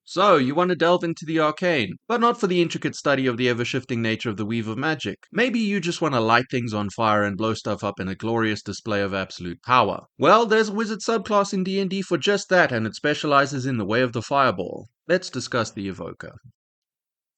So, you want to delve into the arcane, but not for the intricate study of the ever-shifting nature of the weave of magic. Maybe you just want to light things on fire and blow stuff up in a glorious display of absolute power. Well, there's a wizard subclass in D&D for just that, and it specializes in the way of the fireball. Let's discuss the evoker.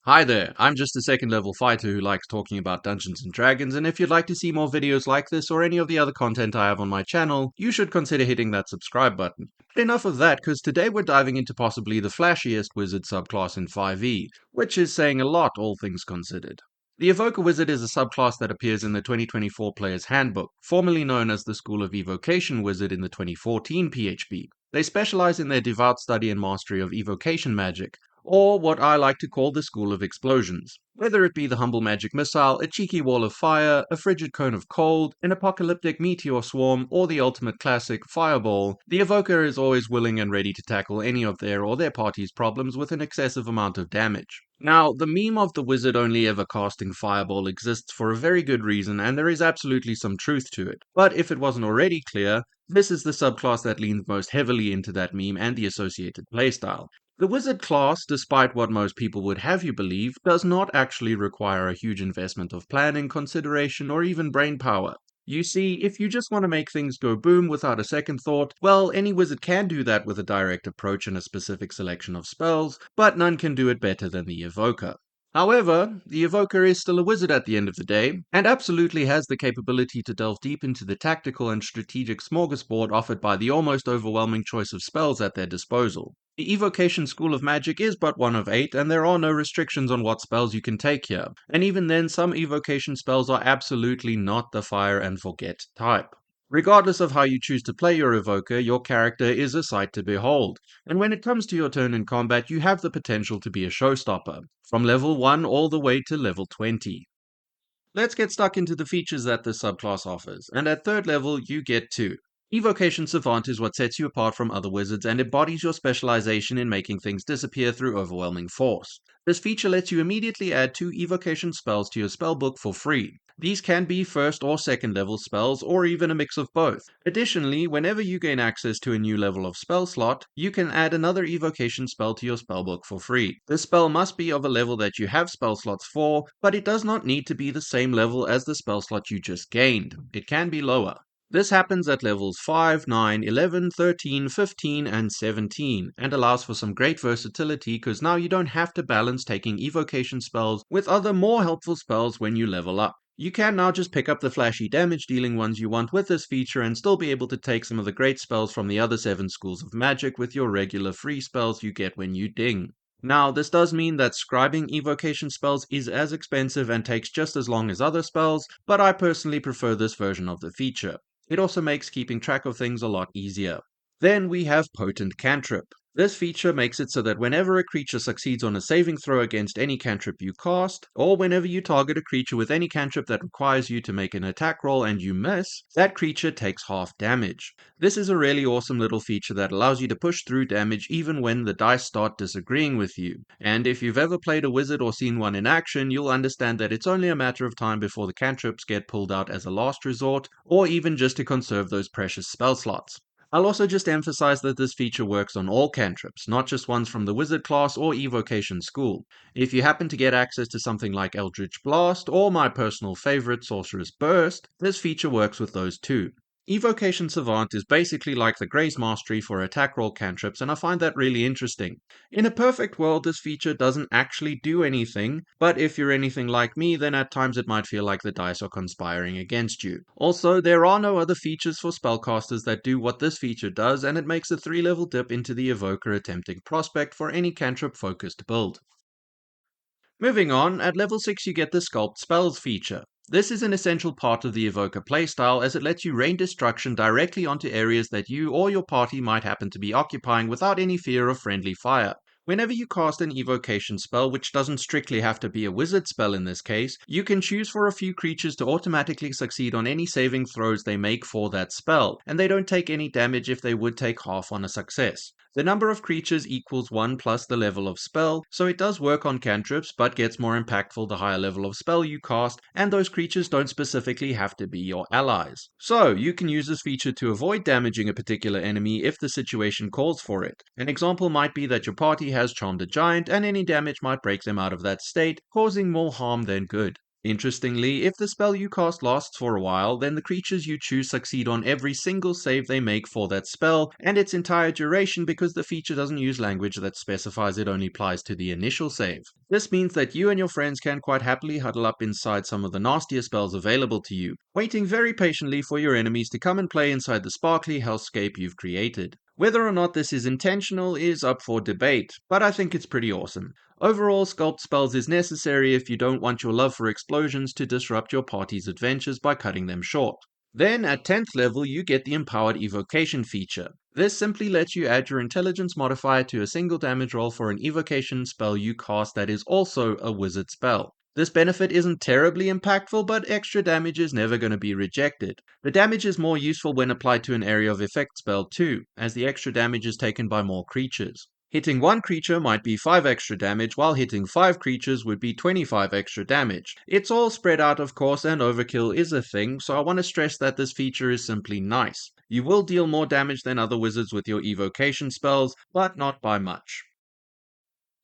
Hi there, I'm just a second level fighter who likes talking about Dungeons and Dragons, and if you'd like to see more videos like this or any of the other content I have on my channel, you should consider hitting that subscribe button. But enough of that, because today we're diving into possibly the flashiest wizard subclass in 5e, which is saying a lot all things considered. The Evoker Wizard is a subclass that appears in the 2024 Player's Handbook, formerly known as the School of Evocation Wizard in the 2014 PHB. They specialize in their devout study and mastery of evocation magic, or what I like to call the School of Explosions. Whether it be the humble magic missile, a cheeky wall of fire, a frigid cone of cold, an apocalyptic meteor swarm, or the ultimate classic, fireball, the evoker is always willing and ready to tackle any of their or their party's problems with an excessive amount of damage. Now, the meme of the wizard only ever casting fireball exists for a very good reason, and there is absolutely some truth to it. But if it wasn't already clear, this is the subclass that leans most heavily into that meme and the associated playstyle. The wizard class, despite what most people would have you believe, does not actually require a huge investment of planning, consideration, or even brain power. You see, if you just want to make things go boom without a second thought, well, any wizard can do that with a direct approach and a specific selection of spells, but none can do it better than the evoker. However, the evoker is still a wizard at the end of the day, and absolutely has the capability to delve deep into the tactical and strategic smorgasbord offered by the almost overwhelming choice of spells at their disposal. The Evocation School of Magic is but one of 8, and there are no restrictions on what spells you can take here. And even then, some evocation spells are absolutely not the fire and forget type. Regardless of how you choose to play your evoker, your character is a sight to behold. And when it comes to your turn in combat, you have the potential to be a showstopper, from level 1 all the way to level 20. Let's get stuck into the features that this subclass offers, and at 3rd level you get 2. Evocation Savant is what sets you apart from other wizards and embodies your specialization in making things disappear through overwhelming force. This feature lets you immediately add 2 evocation spells to your spellbook for free. These can be 1st or 2nd level spells, or even a mix of both. Additionally, whenever you gain access to a new level of spell slot, you can add another evocation spell to your spellbook for free. This spell must be of a level that you have spell slots for, but it does not need to be the same level as the spell slot you just gained. It can be lower. This happens at levels 5, 9, 11, 13, 15, and 17, and allows for some great versatility because now you don't have to balance taking evocation spells with other more helpful spells when you level up. You can now just pick up the flashy damage dealing ones you want with this feature and still be able to take some of the great spells from the other 7 schools of magic with your regular free spells you get when you ding. Now, this does mean that scribing evocation spells is as expensive and takes just as long as other spells, but I personally prefer this version of the feature. It also makes keeping track of things a lot easier. Then we have Potent Cantrip. This feature makes it so that whenever a creature succeeds on a saving throw against any cantrip you cast, or whenever you target a creature with any cantrip that requires you to make an attack roll and you miss, that creature takes half damage. This is a really awesome little feature that allows you to push through damage even when the dice start disagreeing with you. And if you've ever played a wizard or seen one in action, you'll understand that it's only a matter of time before the cantrips get pulled out as a last resort, or even just to conserve those precious spell slots. I'll also just emphasize that this feature works on all cantrips, not just ones from the wizard class or evocation school. If you happen to get access to something like Eldritch Blast or my personal favorite Sorcerer's Burst, this feature works with those too. Evocation Savant is basically like the Grace Mastery for attack roll cantrips, and I find that really interesting. In a perfect world, this feature doesn't actually do anything, but if you're anything like me, then at times it might feel like the dice are conspiring against you. Also, there are no other features for spellcasters that do what this feature does, and it makes a 3-level dip into the Evoker attempting prospect for any cantrip-focused build. Moving on, at level 6 you get the Sculpt Spells feature. This is an essential part of the Evoker playstyle as it lets you rain destruction directly onto areas that you or your party might happen to be occupying without any fear of friendly fire. Whenever you cast an evocation spell, which doesn't strictly have to be a wizard spell in this case, you can choose for a few creatures to automatically succeed on any saving throws they make for that spell, and they don't take any damage if they would take half on a success. The number of creatures equals 1 plus the level of spell, so it does work on cantrips, but gets more impactful the higher level of spell you cast, and those creatures don't specifically have to be your allies. So, you can use this feature to avoid damaging a particular enemy if the situation calls for it. An example might be that your party has charmed a giant, and any damage might break them out of that state, causing more harm than good. Interestingly, if the spell you cast lasts for a while, then the creatures you choose succeed on every single save they make for that spell and its entire duration, because the feature doesn't use language that specifies it only applies to the initial save. This means that you and your friends can quite happily huddle up inside some of the nastier spells available to you, waiting very patiently for your enemies to come and play inside the sparkly hellscape you've created. Whether or not this is intentional is up for debate, but I think it's pretty awesome. Overall, sculpt spells is necessary if you don't want your love for explosions to disrupt your party's adventures by cutting them short. Then, at 10th level, you get the empowered evocation feature. This simply lets you add your intelligence modifier to a single damage roll for an evocation spell you cast that is also a wizard spell. This benefit isn't terribly impactful, but extra damage is never going to be rejected. The damage is more useful when applied to an area of effect spell too, as the extra damage is taken by more creatures. Hitting one creature might be 5 extra damage, while hitting 5 creatures would be 25 extra damage. It's all spread out of course, and overkill is a thing, so I want to stress that this feature is simply nice. You will deal more damage than other wizards with your evocation spells, but not by much.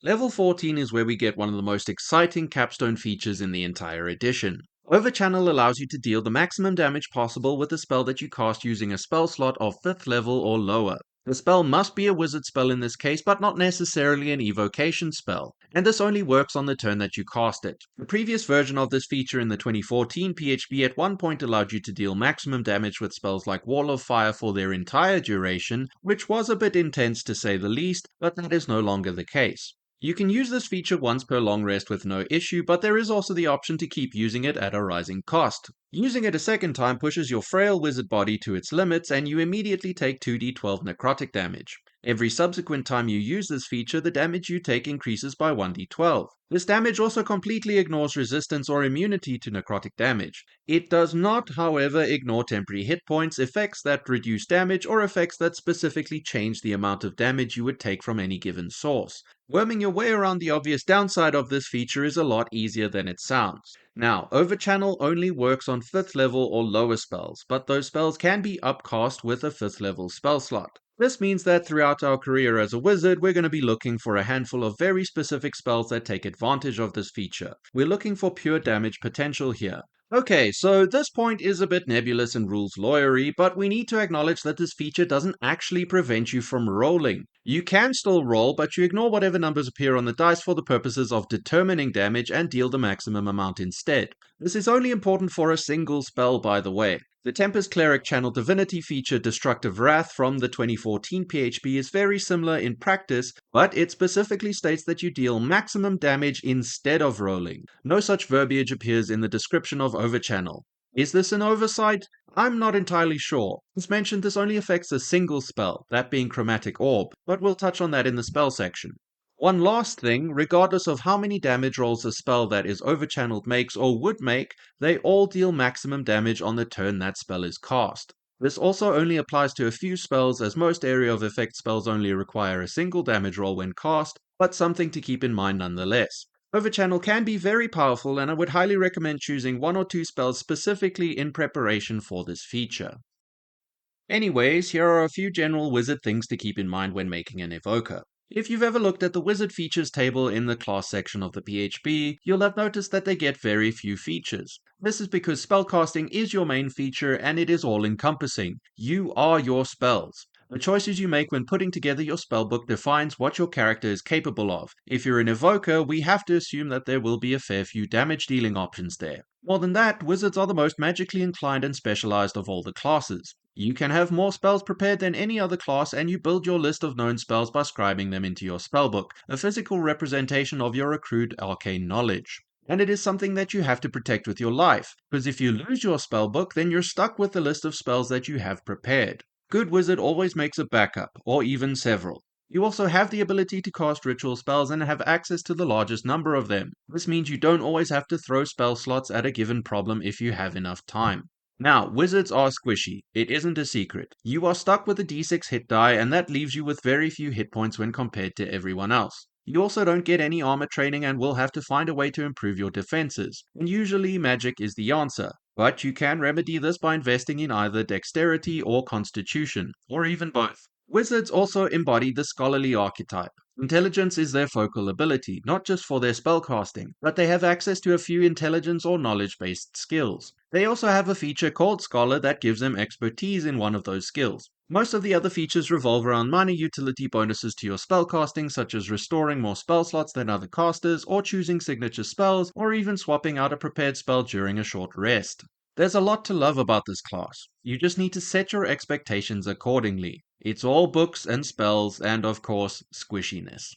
Level 14 is where we get one of the most exciting capstone features in the entire edition. Overchannel allows you to deal the maximum damage possible with a spell that you cast using a spell slot of 5th level or lower. The spell must be a wizard spell in this case, but not necessarily an evocation spell, and this only works on the turn that you cast it. The previous version of this feature in the 2014 PHB at one point allowed you to deal maximum damage with spells like Wall of Fire for their entire duration, which was a bit intense to say the least, but that is no longer the case. You can use this feature once per long rest with no issue, but there is also the option to keep using it at a rising cost. Using it a second time pushes your frail wizard body to its limits, and you immediately take 2d12 necrotic damage. Every subsequent time you use this feature, the damage you take increases by 1d12. This damage also completely ignores resistance or immunity to necrotic damage. It does not, however, ignore temporary hit points, effects that reduce damage, or effects that specifically change the amount of damage you would take from any given source. Worming your way around the obvious downside of this feature is a lot easier than it sounds. Now, Overchannel only works on 5th level or lower spells, but those spells can be upcast with a 5th level spell slot. This means that throughout our career as a wizard, we're going to be looking for a handful of very specific spells that take advantage of this feature. We're looking for pure damage potential here. Okay, so this point is a bit nebulous and rules lawyery, but we need to acknowledge that this feature doesn't actually prevent you from rolling. You can still roll, but you ignore whatever numbers appear on the dice for the purposes of determining damage and deal the maximum amount instead. This is only important for a single spell, by the way. The Tempest Cleric Channel Divinity feature Destructive Wrath from the 2014 PHB is very similar in practice, but it specifically states that you deal maximum damage instead of rolling. No such verbiage appears in the description of Overchannel. Is this an oversight? I'm not entirely sure. As mentioned, this only affects a single spell, that being Chromatic Orb, but we'll touch on that in the spell section. One last thing, regardless of how many damage rolls a spell that is overchanneled makes or would make, they all deal maximum damage on the turn that spell is cast. This also only applies to a few spells, as most area of effect spells only require a single damage roll when cast, but something to keep in mind nonetheless. Overchannel can be very powerful, and I would highly recommend choosing 1 or 2 spells specifically in preparation for this feature. Anyways, here are a few general wizard things to keep in mind when making an evoker. If you've ever looked at the wizard features table in the class section of the PHB, you'll have noticed that they get very few features. This is because spellcasting is your main feature and it is all-encompassing. You are your spells. The choices you make when putting together your spellbook defines what your character is capable of. If you're an evoker, we have to assume that there will be a fair few damage dealing options there. More than that, wizards are the most magically inclined and specialized of all the classes. You can have more spells prepared than any other class, and you build your list of known spells by scribing them into your spellbook, a physical representation of your accrued arcane knowledge. And it is something that you have to protect with your life, because if you lose your spellbook, then you're stuck with the list of spells that you have prepared. Good wizard always makes a backup, or even several. You also have the ability to cast ritual spells and have access to the largest number of them. This means you don't always have to throw spell slots at a given problem if you have enough time. Now, wizards are squishy. It isn't a secret. You are stuck with a d6 hit die, and that leaves you with very few hit points when compared to everyone else. You also don't get any armor training and will have to find a way to improve your defenses, and usually magic is the answer. But you can remedy this by investing in either dexterity or constitution, or even both. Wizards also embody the scholarly archetype. Intelligence is their focal ability, not just for their spellcasting, but they have access to a few intelligence or knowledge-based skills. They also have a feature called Scholar that gives them expertise in one of those skills. Most of the other features revolve around minor utility bonuses to your spellcasting, such as restoring more spell slots than other casters, or choosing signature spells, or even swapping out a prepared spell during a short rest. There's a lot to love about this class. You just need to set your expectations accordingly. It's all books and spells and, of course, squishiness.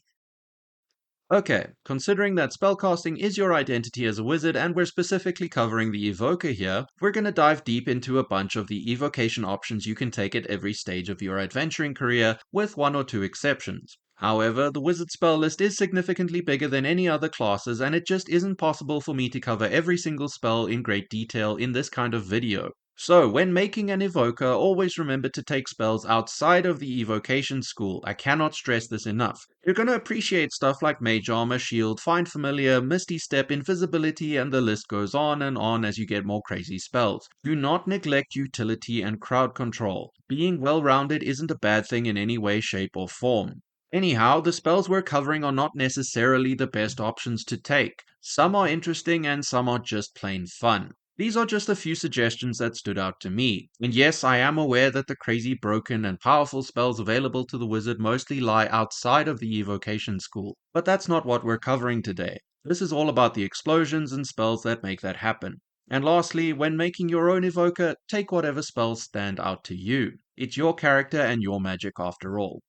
Okay, considering that spellcasting is your identity as a wizard and we're specifically covering the evoker here, we're going to dive deep into a bunch of the evocation options you can take at every stage of your adventuring career, with one or two exceptions. However, the wizard spell list is significantly bigger than any other classes, and it just isn't possible for me to cover every single spell in great detail in this kind of video. So, when making an evoker, always remember to take spells outside of the evocation school. I cannot stress this enough. You're going to appreciate stuff like Mage Armor, Shield, Find Familiar, Misty Step, Invisibility, and the list goes on as you get more crazy spells. Do not neglect utility and crowd control. Being well-rounded isn't a bad thing in any way, shape, or form. Anyhow, the spells we're covering are not necessarily the best options to take. Some are interesting and some are just plain fun. These are just a few suggestions that stood out to me. And yes, I am aware that the crazy, broken, and powerful spells available to the wizard mostly lie outside of the evocation school. But that's not what we're covering today. This is all about the explosions and spells that make that happen. And lastly, when making your own evoker, take whatever spells stand out to you. It's your character and your magic after all.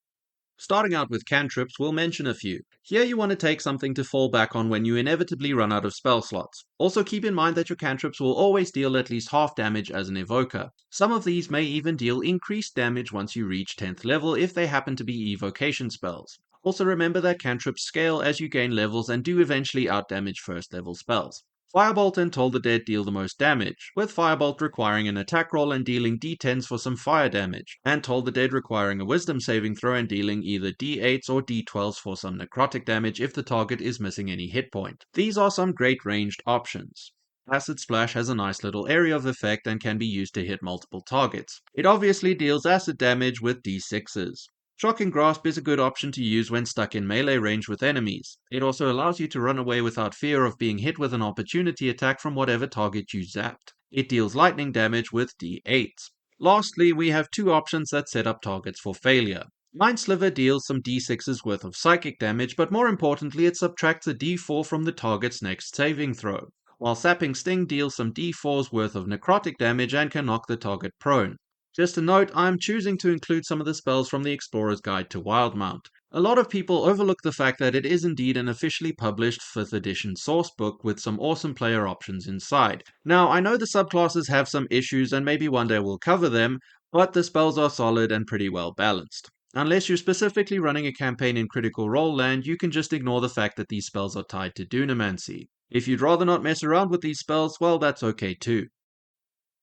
Starting out with cantrips, we'll mention a few. Here you want to take something to fall back on when you inevitably run out of spell slots. Also keep in mind that your cantrips will always deal at least half damage as an evoker. Some of these may even deal increased damage once you reach 10th level if they happen to be evocation spells. Also remember that cantrips scale as you gain levels and do eventually outdamage first level spells. Firebolt and Toll the Dead deal the most damage, with Firebolt requiring an attack roll and dealing d10s for some fire damage, and Toll the Dead requiring a wisdom saving throw and dealing either d8s or d12s for some necrotic damage if the target is missing any hit point. These are some great ranged options. Acid Splash has a nice little area of effect and can be used to hit multiple targets. It obviously deals acid damage with d6s. Shocking Grasp is a good option to use when stuck in melee range with enemies. It also allows you to run away without fear of being hit with an opportunity attack from whatever target you zapped. It deals lightning damage with d8s. Lastly, we have two options that set up targets for failure. Mind Sliver deals some d6s worth of psychic damage, but more importantly it subtracts a d4 from the target's next saving throw, while Sapping Sting deals some d4s worth of necrotic damage and can knock the target prone. Just a note, I'm choosing to include some of the spells from the Explorer's Guide to Wildmount. A lot of people overlook the fact that it is indeed an officially published 5th edition sourcebook with some awesome player options inside. Now, I know the subclasses have some issues and maybe one day we'll cover them, but the spells are solid and pretty well balanced. Unless you're specifically running a campaign in Critical Role land, you can just ignore the fact that these spells are tied to Dunamancy. If you'd rather not mess around with these spells, well, that's okay too.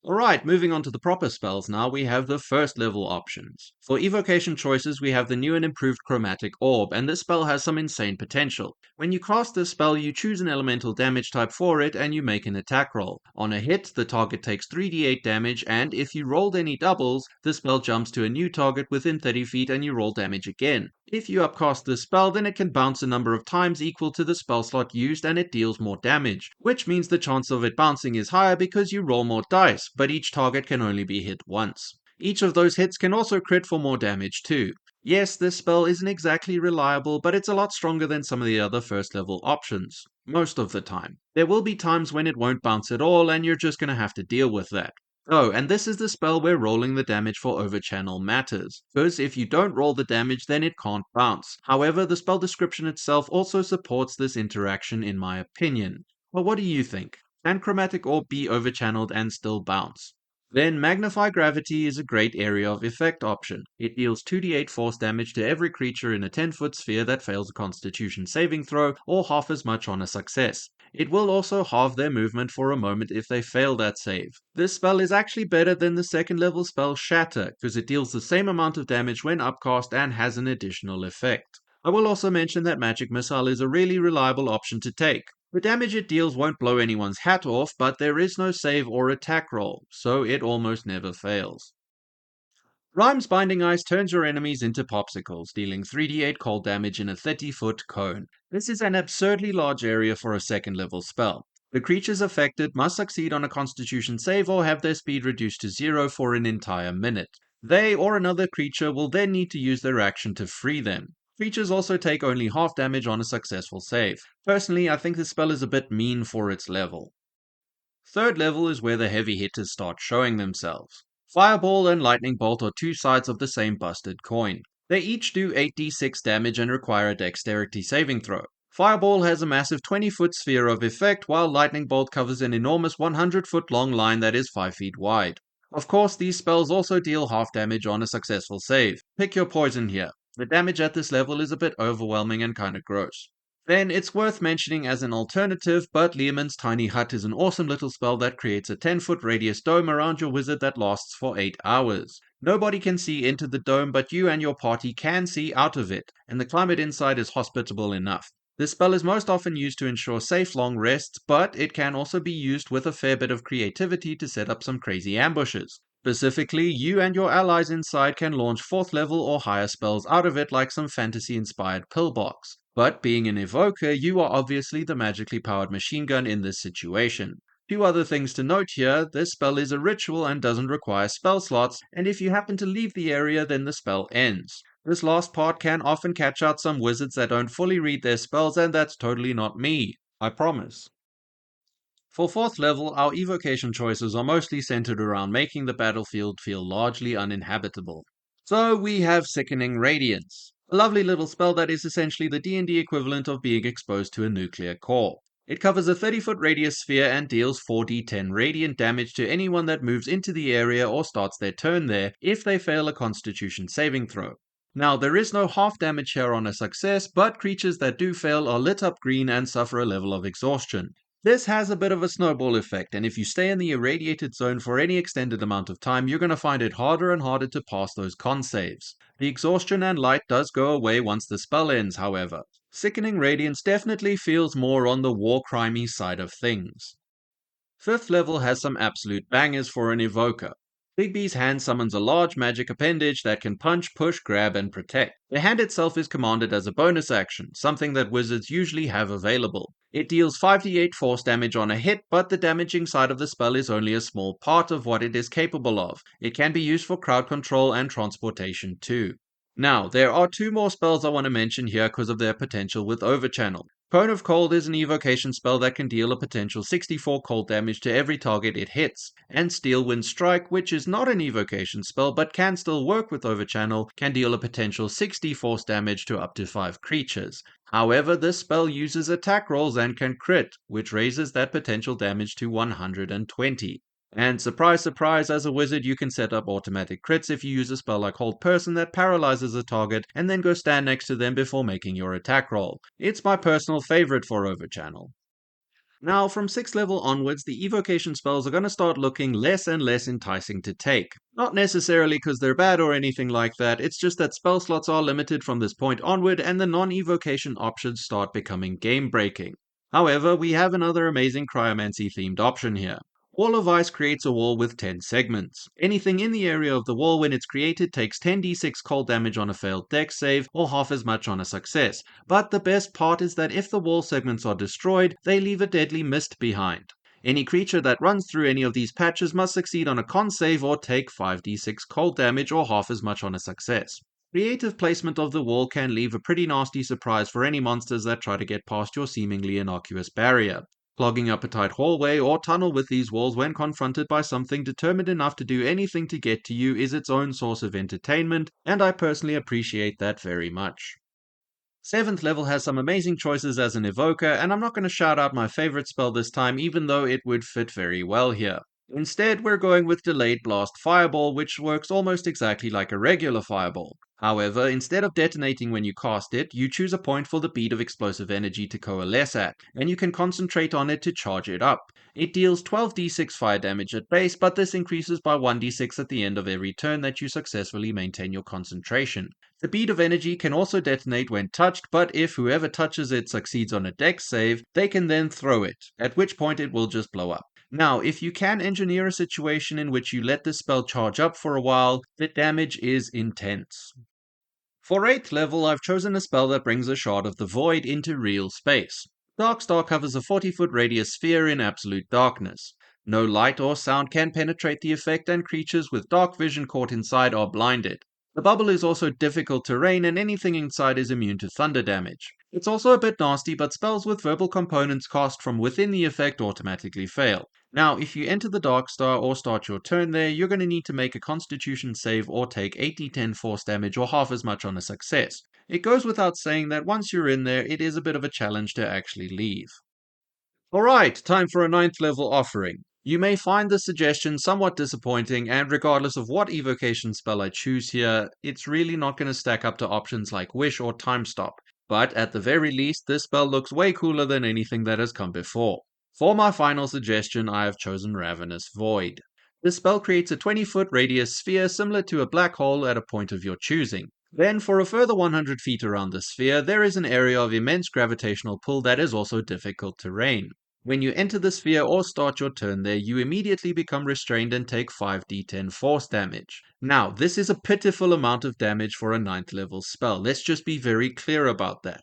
Alright, moving on to the proper spells now, we have the first level options. For evocation choices, we have the new and improved Chromatic Orb, and this spell has some insane potential. When you cast this spell, you choose an elemental damage type for it, and you make an attack roll. On a hit, the target takes 3d8 damage, and if you rolled any doubles, the spell jumps to a new target within 30 feet and you roll damage again. If you upcast this spell, then it can bounce a number of times equal to the spell slot used and it deals more damage, which means the chance of it bouncing is higher because you roll more dice, but each target can only be hit once. Each of those hits can also crit for more damage too. Yes, this spell isn't exactly reliable, but it's a lot stronger than some of the other first level options. Most of the time. There will be times when it won't bounce at all and you're just gonna have to deal with that. Oh, and this is the spell where rolling the damage for overchannel matters, because if you don't roll the damage then it can't bounce. However, the spell description itself also supports this interaction in my opinion. Well, what do you think? Can Chromatic Orb be overchanneled and still bounce? Then Magnify Gravity is a great area of effect option. It deals 2d8 force damage to every creature in a 10-foot sphere that fails a Constitution saving throw, or half as much on a success. It will also halve their movement for a moment if they fail that save. This spell is actually better than the second level spell Shatter, because it deals the same amount of damage when upcast and has an additional effect. I will also mention that Magic Missile is a really reliable option to take. The damage it deals won't blow anyone's hat off, but there is no save or attack roll, so it almost never fails. Rhyme's Binding Ice turns your enemies into popsicles, dealing 3d8 cold damage in a 30-foot cone. This is an absurdly large area for a second level spell. The creatures affected must succeed on a constitution save or have their speed reduced to 0 for an entire minute. They or another creature will then need to use their action to free them. Creatures also take only half damage on a successful save. Personally, I think this spell is a bit mean for its level. Third level is where the heavy hitters start showing themselves. Fireball and Lightning Bolt are two sides of the same busted coin. They each do 8d6 damage and require a dexterity saving throw. Fireball has a massive 20-foot sphere of effect, while Lightning Bolt covers an enormous 100-foot long line that is 5 feet wide. Of course, these spells also deal half damage on a successful save. Pick your poison here. The damage at this level is a bit overwhelming and kinda gross. Then it's worth mentioning as an alternative, but Leomund's Tiny Hut is an awesome little spell that creates a 10-foot radius dome around your wizard that lasts for 8 hours. Nobody can see into the dome, but you and your party can see out of it, and the climate inside is hospitable enough. This spell is most often used to ensure safe long rests, but it can also be used with a fair bit of creativity to set up some crazy ambushes. Specifically, you and your allies inside can launch 4th level or higher spells out of it like some fantasy-inspired pillbox. But being an evoker, you are obviously the magically powered machine gun in this situation. Two other things to note here: this spell is a ritual and doesn't require spell slots, and if you happen to leave the area then the spell ends. This last part can often catch out some wizards that don't fully read their spells, and that's totally not me, I promise. For 4th level, our evocation choices are mostly centered around making the battlefield feel largely uninhabitable. So we have Sickening Radiance, a lovely little spell that is essentially the D&D equivalent of being exposed to a nuclear core. It covers a 30-foot radius sphere and deals 4d10 radiant damage to anyone that moves into the area or starts their turn there if they fail a constitution saving throw. Now, there is no half damage here on a success, but creatures that do fail are lit up green and suffer a level of exhaustion. This has a bit of a snowball effect, and if you stay in the irradiated zone for any extended amount of time, you're going to find it harder and harder to pass those con saves. The exhaustion and light does go away once the spell ends, however. Sickening Radiance definitely feels more on the war crimey side of things. 5th level has some absolute bangers for an evoker. Bigby's hand summons a large magic appendage that can punch, push, grab, and protect. The hand itself is commanded as a bonus action, something that wizards usually have available. It deals 5d8 force damage on a hit, but the damaging side of the spell is only a small part of what it is capable of. It can be used for crowd control and transportation too. Now, there are two more spells I want to mention here because of their potential with Overchannel. Cone of Cold is an evocation spell that can deal a potential 64 cold damage to every target it hits, and Steel Wind Strike, which is not an evocation spell but can still work with Overchannel, can deal a potential 60 force damage to up to 5 creatures. However, this spell uses attack rolls and can crit, which raises that potential damage to 120. And surprise, surprise, as a wizard you can set up automatic crits if you use a spell like Hold Person that paralyzes a target and then go stand next to them before making your attack roll. It's my personal favorite for Overchannel. Now, from 6th level onwards, the evocation spells are going to start looking less and less enticing to take. Not necessarily because they're bad or anything like that, it's just that spell slots are limited from this point onward and the non-evocation options start becoming game-breaking. However, we have another amazing cryomancy-themed option here. Wall of Ice creates a wall with 10 segments. Anything in the area of the wall when it's created takes 10d6 cold damage on a failed dex save, or half as much on a success. But the best part is that if the wall segments are destroyed, they leave a deadly mist behind. Any creature that runs through any of these patches must succeed on a con save or take 5d6 cold damage or half as much on a success. Creative placement of the wall can leave a pretty nasty surprise for any monsters that try to get past your seemingly innocuous barrier. Clogging up a tight hallway or tunnel with these walls when confronted by something determined enough to do anything to get to you is its own source of entertainment, and I personally appreciate that very much. 7th level has some amazing choices as an evoker, and I'm not going to shout out my favorite spell this time even though it would fit very well here. Instead, we're going with Delayed Blast Fireball, which works almost exactly like a regular fireball. However, instead of detonating when you cast it, you choose a point for the bead of explosive energy to coalesce at, and you can concentrate on it to charge it up. It deals 12d6 fire damage at base, but this increases by 1d6 at the end of every turn that you successfully maintain your concentration. The bead of energy can also detonate when touched, but if whoever touches it succeeds on a dex save, they can then throw it, at which point it will just blow up. Now, if you can engineer a situation in which you let this spell charge up for a while, the damage is intense. For 8th level, I've chosen a spell that brings a Shard of the Void into real space. Darkstar covers a 40-foot radius sphere in absolute darkness. No light or sound can penetrate the effect, and creatures with dark vision caught inside are blinded. The bubble is also difficult terrain, and anything inside is immune to thunder damage. It's also a bit nasty, but spells with verbal components cast from within the effect automatically fail. Now, if you enter the Darkstar or start your turn there, you're going to need to make a Constitution save or take 8d10 force damage or half as much on a success. It goes without saying that once you're in there, it is a bit of a challenge to actually leave. Alright, time for a 9th level offering. You may find this suggestion somewhat disappointing, and regardless of what evocation spell I choose here, it's really not going to stack up to options like Wish or Time Stop. But at the very least, this spell looks way cooler than anything that has come before. For my final suggestion, I have chosen Ravenous Void. This spell creates a 20-foot radius sphere similar to a black hole at a point of your choosing. Then, for a further 100 feet around the sphere, there is an area of immense gravitational pull that is also difficult terrain. When you enter the sphere or start your turn there, you immediately become restrained and take 5d10 force damage. Now, this is a pitiful amount of damage for a 9th level spell. Let's just be very clear about that.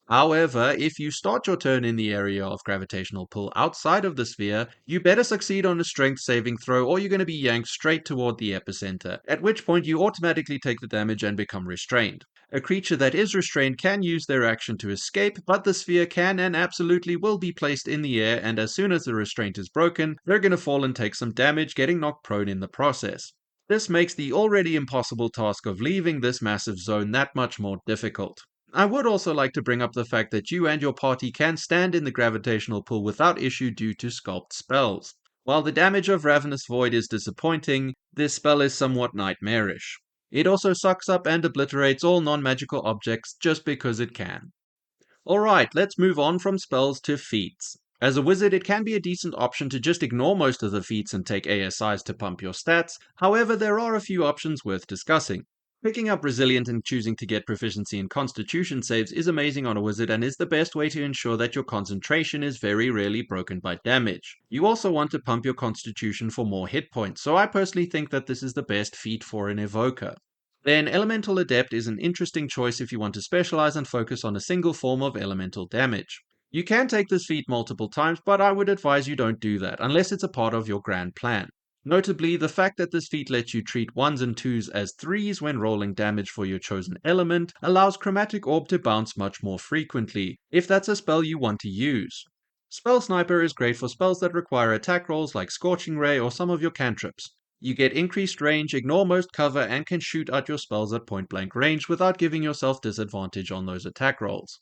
However, if you start your turn in the area of gravitational pull outside of the sphere, you better succeed on a strength saving throw or you're going to be yanked straight toward the epicenter, at which point you automatically take the damage and become restrained. A creature that is restrained can use their action to escape, but the sphere can and absolutely will be placed in the air, and as soon as the restraint is broken, they're going to fall and take some damage, getting knocked prone in the process. This makes the already impossible task of leaving this massive zone that much more difficult. I would also like to bring up the fact that you and your party can stand in the gravitational pull without issue due to sculpt spells. While the damage of Ravenous Void is disappointing, this spell is somewhat nightmarish. It also sucks up and obliterates all non-magical objects just because it can. Alright, let's move on from spells to feats. As a wizard, it can be a decent option to just ignore most of the feats and take ASIs to pump your stats. However, there are a few options worth discussing. Picking up Resilient and choosing to get proficiency in Constitution saves is amazing on a wizard and is the best way to ensure that your concentration is very rarely broken by damage. You also want to pump your Constitution for more hit points, so I personally think that this is the best feat for an evoker. Then Elemental Adept is an interesting choice if you want to specialize and focus on a single form of elemental damage. You can take this feat multiple times, but I would advise you don't do that, unless it's a part of your grand plan. Notably, the fact that this feat lets you treat 1s and 2s as 3s when rolling damage for your chosen element allows Chromatic Orb to bounce much more frequently, if that's a spell you want to use. Spell Sniper is great for spells that require attack rolls like Scorching Ray or some of your cantrips. You get increased range, ignore most cover, and can shoot at your spells at point blank range without giving yourself disadvantage on those attack rolls.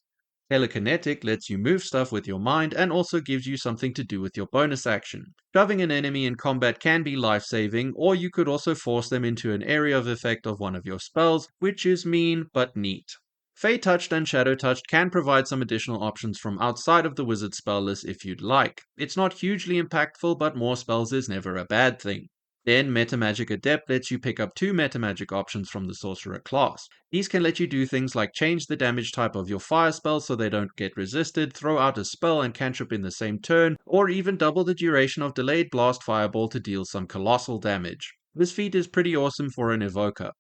Telekinetic lets you move stuff with your mind and also gives you something to do with your bonus action. Shoving an enemy in combat can be life-saving, or you could also force them into an area of effect of one of your spells, which is mean but neat. Fey Touched and Shadow Touched can provide some additional options from outside of the wizard spell list if you'd like. It's not hugely impactful, but more spells is never a bad thing. Then Metamagic Adept lets you pick up 2 metamagic options from the sorcerer class. These can let you do things like change the damage type of your fire spells so they don't get resisted, throw out a spell and cantrip in the same turn, or even double the duration of Delayed Blast Fireball to deal some colossal damage. This feat is pretty awesome for an evoker.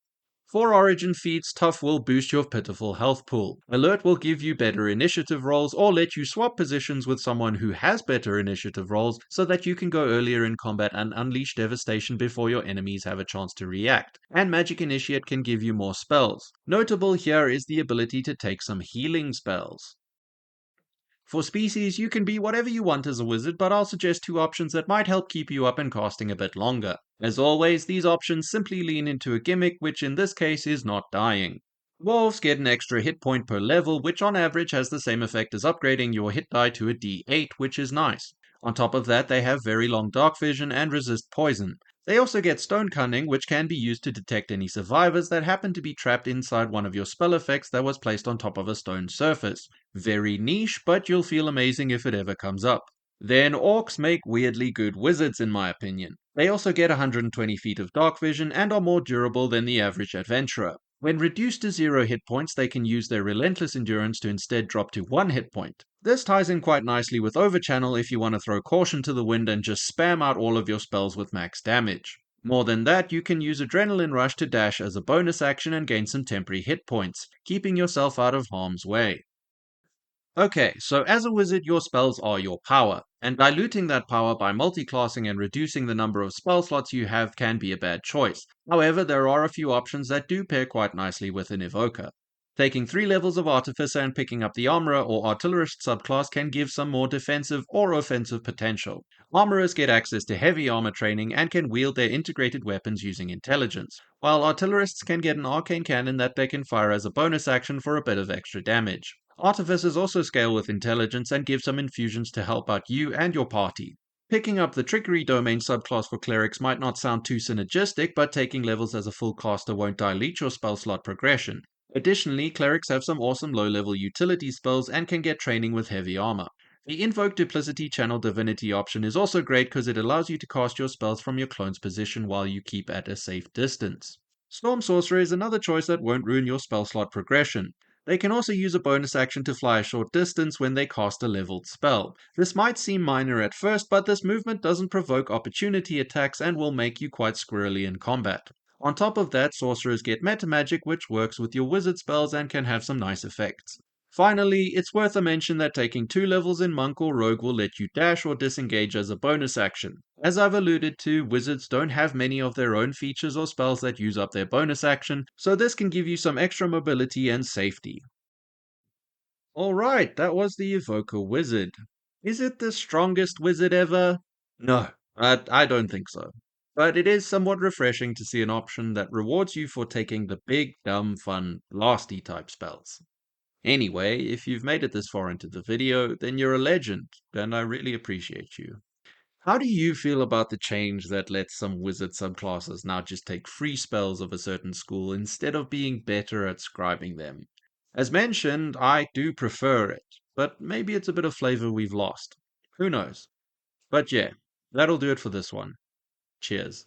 For Origin feats, Tough will boost your pitiful health pool. Alert will give you better initiative rolls or let you swap positions with someone who has better initiative rolls so that you can go earlier in combat and unleash devastation before your enemies have a chance to react. And Magic Initiate can give you more spells. Notable here is the ability to take some healing spells. For species, you can be whatever you want as a wizard, but I'll suggest 2 options that might help keep you up and casting a bit longer. As always, these options simply lean into a gimmick, which in this case is not dying. Dwarves get an extra hit point per level, which on average has the same effect as upgrading your hit die to a D8, which is nice. On top of that, they have very long dark vision and resist poison. They also get Stone Cunning, which can be used to detect any survivors that happen to be trapped inside one of your spell effects that was placed on top of a stone surface. Very niche, but you'll feel amazing if it ever comes up. Then Orcs make weirdly good wizards in my opinion. They also get 120 feet of dark vision and are more durable than the average adventurer. When reduced to 0 hit points, they can use their relentless endurance to instead drop to 1 hit point. This ties in quite nicely with Overchannel if you want to throw caution to the wind and just spam out all of your spells with max damage. More than that, you can use Adrenaline Rush to dash as a bonus action and gain some temporary hit points, keeping yourself out of harm's way. Okay, so as a wizard, your spells are your power, and diluting that power by multiclassing and reducing the number of spell slots you have can be a bad choice. However, there are a few options that do pair quite nicely with an evoker. Taking 3 levels of artificer and picking up the armorer or artillerist subclass can give some more defensive or offensive potential. Armorers get access to heavy armor training and can wield their integrated weapons using intelligence, while artillerists can get an arcane cannon that they can fire as a bonus action for a bit of extra damage. Artificers also scale with intelligence and give some infusions to help out you and your party. Picking up the trickery domain subclass for clerics might not sound too synergistic, but taking levels as a full caster won't dilute your spell slot progression. Additionally, clerics have some awesome low-level utility spells and can get training with heavy armor. The Invoke Duplicity Channel Divinity option is also great because it allows you to cast your spells from your clone's position while you keep at a safe distance. Storm Sorcerer is another choice that won't ruin your spell slot progression. They can also use a bonus action to fly a short distance when they cast a leveled spell. This might seem minor at first, but this movement doesn't provoke opportunity attacks and will make you quite squirrely in combat. On top of that, sorcerers get meta magic, which works with your wizard spells and can have some nice effects. Finally, it's worth a mention that taking 2 levels in monk or rogue will let you dash or disengage as a bonus action. As I've alluded to, wizards don't have many of their own features or spells that use up their bonus action, so this can give you some extra mobility and safety. Alright, that was the Evoker Wizard. Is it the strongest wizard ever? No, I don't think so. But it is somewhat refreshing to see an option that rewards you for taking the big, dumb, fun, blasty type spells. Anyway, if you've made it this far into the video, then you're a legend, and I really appreciate you. How do you feel about the change that lets some wizard subclasses now just take free spells of a certain school instead of being better at scribing them? As mentioned, I do prefer it, but maybe it's a bit of flavor we've lost. Who knows? But yeah, that'll do it for this one. Cheers.